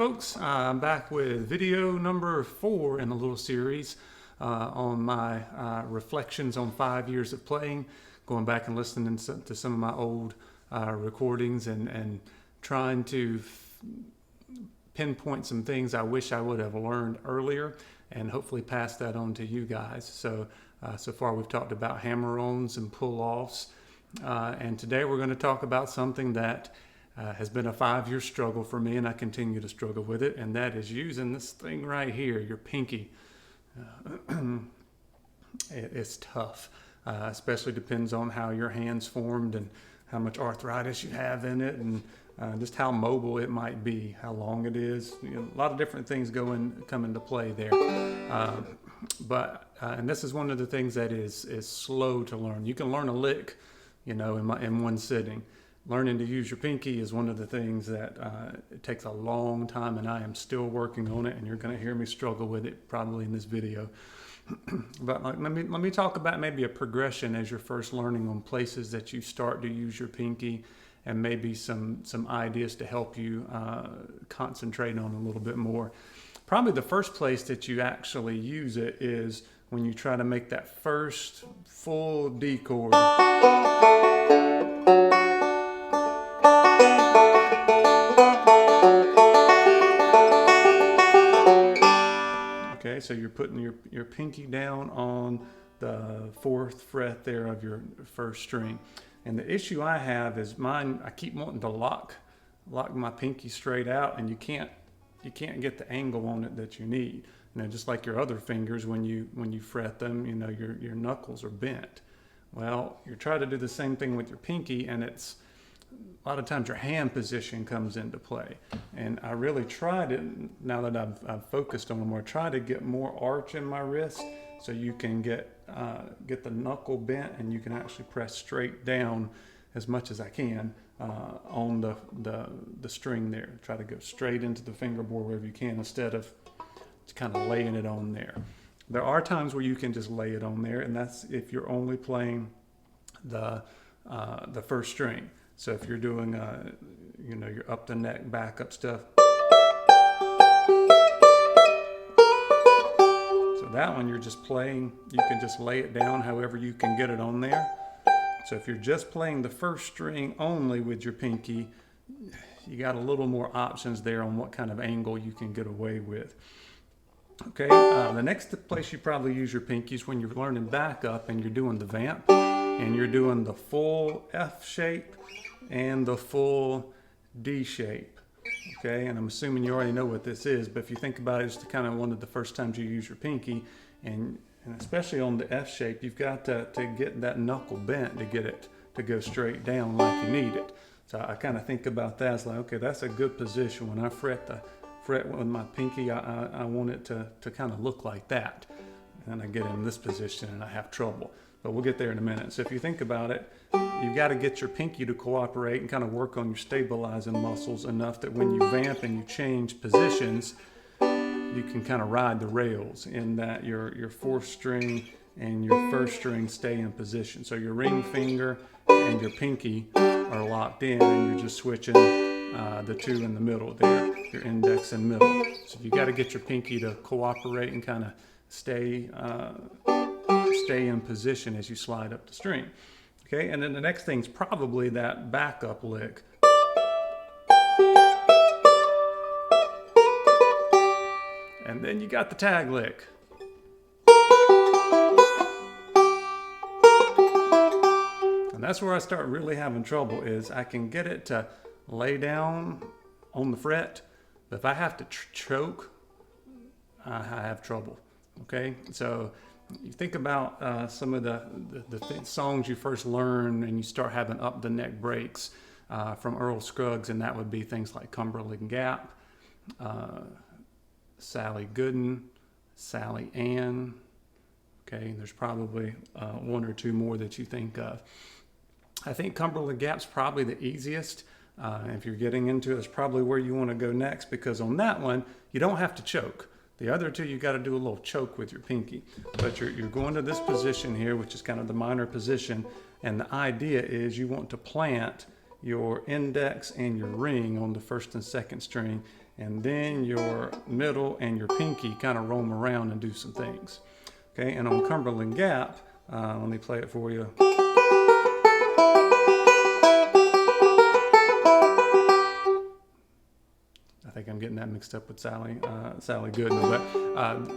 folks, I'm back with video number 4 in a little series on my reflections on 5 years of playing, going back and listening to some of my old recordings and trying to pinpoint some things I wish I would have learned earlier and hopefully pass that on to you guys. So far we've talked about hammer-ons and pull-offs, and today we're going to talk about something that has been a 5-year struggle for me, and I continue to struggle with it, and that is using this thing right here, your pinky. It's tough, especially depends on how your hand's formed and how much arthritis you have in it, and just how mobile it might be, how long it is. You know, a lot of different things come into play there. And this is one of the things that is slow to learn. You can learn a lick, you know, in one sitting. Learning to use your pinky is one of the things that it takes a long time, and I am still working on it, and you're going to hear me struggle with it probably in this video. But let me talk about maybe a progression as you're first learning on places that you start to use your pinky, and maybe some ideas to help you concentrate on a little bit more. Probably the first place that you actually use it is when you try to make that first full D chord. Okay, so you're putting your pinky down on the 4th fret there of your 1st string. And the issue I have is I keep wanting to lock my pinky straight out, and you can't get the angle on it that you need. You know, just like your other fingers, when you fret them, you know, your knuckles are bent. Well, you're trying to do the same thing with your pinky, and it's a lot of times your hand position comes into play. And I really tried it, now that I've focused on it more, try to get more arch in my wrist so you can get the knuckle bent, and you can actually press straight down as much as I can on the string there. Try to go straight into the fingerboard wherever you can, instead of just kind of laying it on there. There are times where you can just lay it on there, and that's if you're only playing the 1st string. So if you're doing, you know, your up the neck, back up stuff. So that one you're just playing, you can just lay it down however you can get it on there. So if you're just playing the 1st string only with your pinky, you got a little more options there on what kind of angle you can get away with. Okay, the next place you probably use your pinky is when you're learning backup and you're doing the vamp, and you're doing the full F shape and the full D shape. Okay, and I'm assuming you already know what this is, but if you think about it, it's kind of one of the first times you use your pinky, and especially on the F shape, you've got to get that knuckle bent to get it to go straight down like you need it. So I kind of think about that as like, okay, that's a good position. When I fret with my pinky, I want it to kind of look like that. And I get in this position and I have trouble. But we'll get there in a minute. So if you think about it, you've got to get your pinky to cooperate and kind of work on your stabilizing muscles enough that when you vamp and you change positions, you can kind of ride the rails in that your 4th string and your 1st string stay in position. So your ring finger and your pinky are locked in, and you're just switching the 2 in the middle there, your index and middle. So you got to get your pinky to cooperate and kind of stay in position as you slide up the string. Okay, and then the next thing's probably that backup lick. And then you got the tag lick. And that's where I start really having trouble, is I can get it to lay down on the fret, but if I have to choke, I have trouble. Okay, so you think about some of the songs you first learn and you start having up the neck breaks from Earl Scruggs, and that would be things like Cumberland Gap, Sally Gooden, Sally Ann. Okay, there's probably 1 or 2 more that you think of. I think Cumberland Gap's probably the easiest. If you're getting into it, it's probably where you want to go next, because on that one, you don't have to choke. The other 2, you got to do a little choke with your pinky. But you're going to this position here, which is kind of the minor position, and the idea is you want to plant your index and your ring on the 1st and 2nd string, and then your middle and your pinky kind of roam around and do some things. Okay, and on Cumberland Gap, let me play it for you. I think I'm getting that mixed up with Sally Gooden. But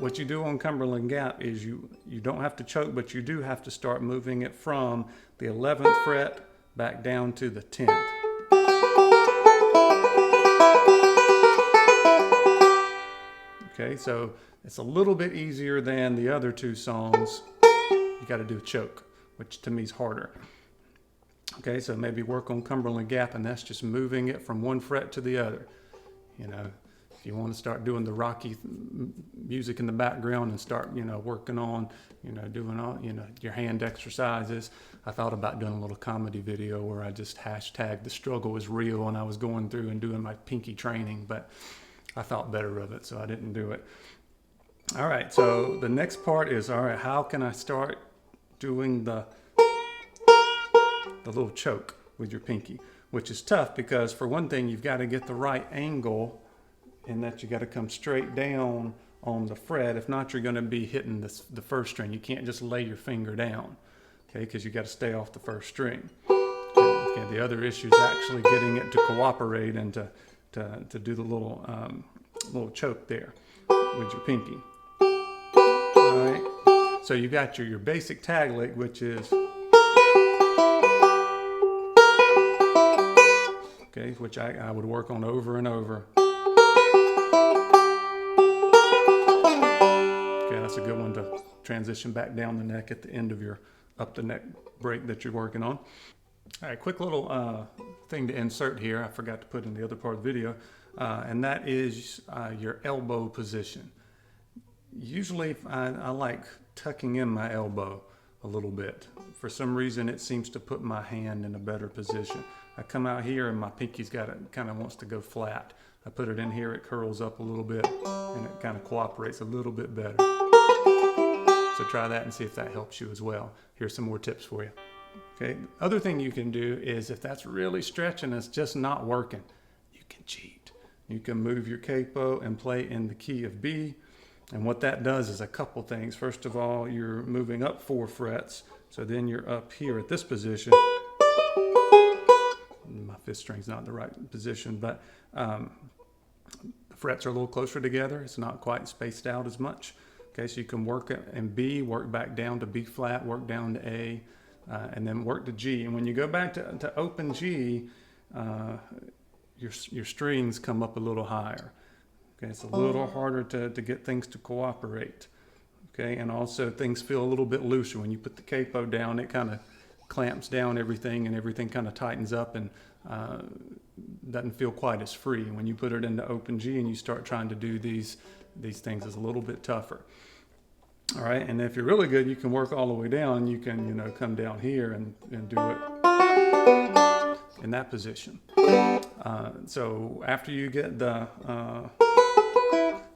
what you do on Cumberland Gap is you don't have to choke, but you do have to start moving it from the 11th fret back down to the 10th. Okay, so it's a little bit easier than the other two songs. You got to do a choke, which to me is harder. Okay, so maybe work on Cumberland Gap, and that's just moving it from one fret to the other. You know, if you want to start doing the rocky music in the background and start, working on, doing all, your hand exercises. I thought about doing a little comedy video where I just hashtagged the struggle is real, and I was going through and doing my pinky training, but I thought better of it, so I didn't do it. All right, so the next part is, all right, how can I start doing the little choke with your pinky, which is tough because for one thing, you've got to get the right angle in that you got to come straight down on the fret. If not, you're going to be hitting the first string. You can't just lay your finger down, okay, because you got to stay off the first string. Okay, the other issue is actually getting it to cooperate and to do the little choke there with your pinky. All right, so you got your basic tag lick, which is okay, which I would work on over and over. Okay, that's a good one to transition back down the neck at the end of your up the neck break that you're working on. All right, quick little thing to insert here. I forgot to put in the other part of the video, and that is your elbow position. Usually I like tucking in my elbow a little bit. For some reason, it seems to put my hand in a better position. I come out here and my pinky's kind of wants to go flat. I put it in here, it curls up a little bit, and it kind of cooperates a little bit better. So try that and see if that helps you as well. Here's some more tips for you. Okay, other thing you can do is if that's really stretching, it's just not working, you can cheat. You can move your capo and play in the key of B. And what that does is a couple things. First of all, you're moving up 4 frets. So then you're up here at this position. My 5th string's not in the right position, but the frets are a little closer together. It's not quite spaced out as much. Okay, so you can work it in B, work back down to B flat, work down to A, and then work to G. And when you go back to open G, your strings come up a little higher. Okay, it's a little harder to get things to cooperate. Okay, and also things feel a little bit looser. When you put the capo down, it kind of clamps down everything and everything kind of tightens up and doesn't feel quite as free. When you put it into open G and you start trying to do these things, it's a little bit tougher. All right, and if you're really good, you can work all the way down. You can, come down here and do it in that position. So after you get the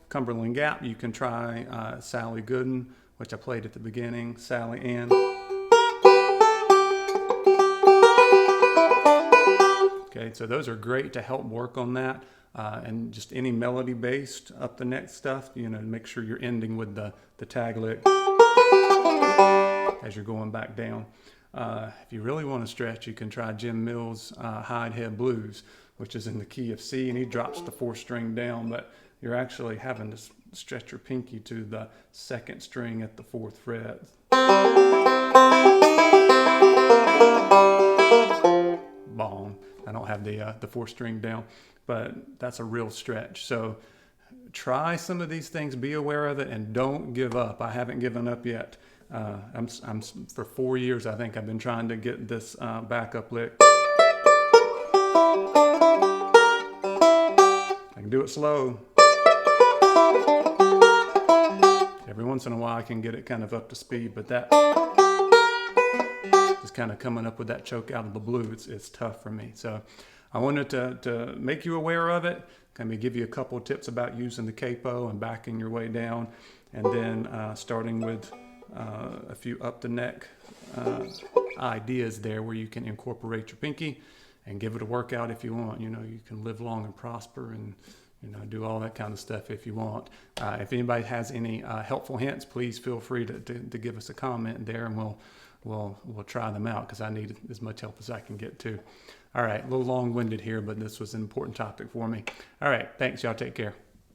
Cumberland Gap, you can try Sally Gooden, which I played at the beginning, Sally Ann. Okay, so those are great to help work on that. And just any melody-based up the neck stuff, make sure you're ending with the tag lick as you're going back down. If you really want to stretch, you can try Jim Mills' Hide Head Blues, which is in the key of C, and he drops the 4th string down, but you're actually having to stretch your pinky to the 2nd string at the 4th fret. Bong. I don't have the 4th string down, but that's a real stretch. So try some of these things, be aware of it, and don't give up. I haven't given up yet. I'm for 4 years, I think I've been trying to get this backup lick. I can do it slow. Every once in a while I can get it kind of up to speed, but that just kind of coming up with that choke out of the blue, it's tough for me. So I wanted to make you aware of it, kind of give you a couple of tips about using the capo and backing your way down, and then starting with a few up the neck ideas there where you can incorporate your pinky and give it a workout if you want. You can live long and prosper and do all that kind of stuff if you want. If anybody has any helpful hints, please feel free to give us a comment there, and we'll try them out, because I need as much help as I can get too. All right, a little long-winded here, but this was an important topic for me. All right, thanks. Y'all take care.